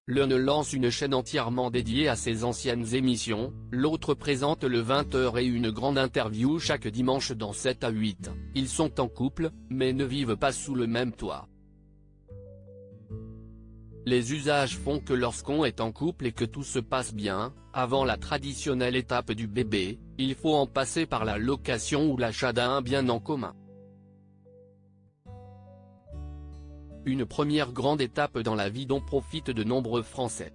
L'un lance une chaîne entièrement dédiée à ses anciennes émissions, l'autre présente le 20h et une grande interview chaque dimanche dans 7 à 8. Ils sont en couple, mais ne vivent pas sous le même toit. Les usages font que lorsqu'on est en couple et que tout se passe bien, avant la traditionnelle étape du bébé, il faut en passer par la location ou l'achat d'un bien en commun. Une première grande étape dans la vie dont profitent de nombreux Français.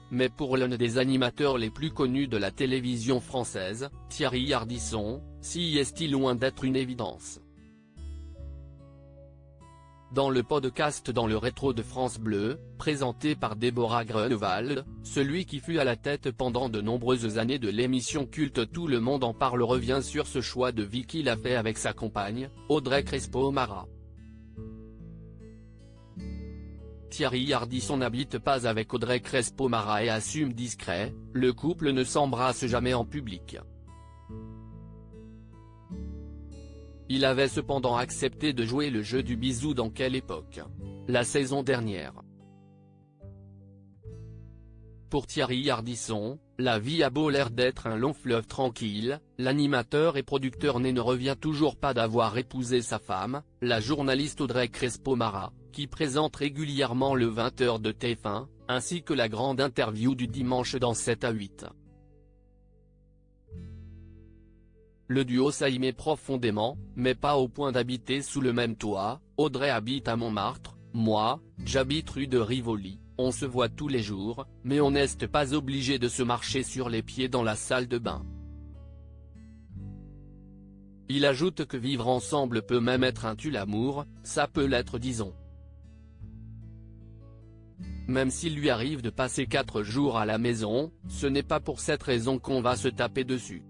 Mais pour l'un des animateurs les plus connus de la télévision française, Thierry Ardisson, si est-il loin d'être une évidence. Dans le podcast Dans le rétro de France Bleu, présenté par Déborah Grunewald, celui qui fut à la tête pendant de nombreuses années de l'émission culte Tout le monde en parle revient sur ce choix de vie qu'il a fait avec sa compagne, Audrey Crespo-Mara. Thierry Ardisson n'habite pas avec Audrey Crespo-Mara et assume discret, le couple ne s'embrasse jamais en public. Il avait cependant accepté de jouer le jeu du bisou dans quelle époque? La saison dernière. Pour Thierry Ardisson, la vie a beau l'air d'être un long fleuve tranquille, l'animateur et producteur né ne revient toujours pas d'avoir épousé sa femme, la journaliste Audrey Crespo-Mara, qui présente régulièrement le 20h de TF1, ainsi que la grande interview du dimanche dans 7 à 8. Le duo s'aimait profondément, mais pas au point d'habiter sous le même toit. Audrey habite à Montmartre, moi, j'habite rue de Rivoli, on se voit tous les jours, mais on n'est pas obligé de se marcher sur les pieds dans la salle de bain. Il ajoute que vivre ensemble peut même être un tue-l'amour, ça peut l'être disons. Même s'il lui arrive de passer 4 jours à la maison, ce n'est pas pour cette raison qu'on va se taper dessus.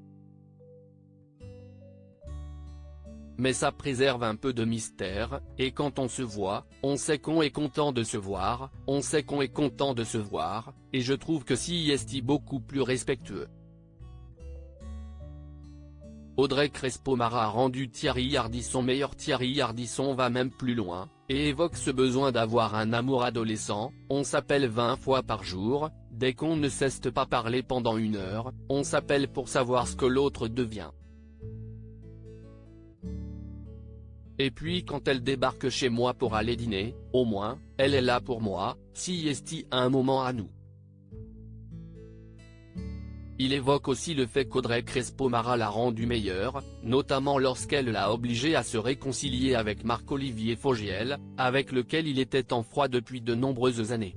Mais ça préserve un peu de mystère, et quand on se voit, on sait qu'on est content de se voir, on sait qu'on est content de se voir, et je trouve que si est beaucoup plus respectueux. Audrey Crespo-Mara a rendu Thierry Ardisson meilleur. Thierry Ardisson va même plus loin, et évoque ce besoin d'avoir un amour adolescent, on s'appelle 20 fois par jour, dès qu'on ne cesse pas parler pendant 1 heure, on s'appelle pour savoir ce que l'autre devient. Et puis quand elle débarque chez moi pour aller dîner, au moins, elle est là pour moi, si est un moment à nous. Il évoque aussi le fait qu'Audrey Crespo-Mara l'a rendu meilleur, notamment lorsqu'elle l'a obligé à se réconcilier avec Marc-Olivier Fogiel, avec lequel il était en froid depuis de nombreuses années.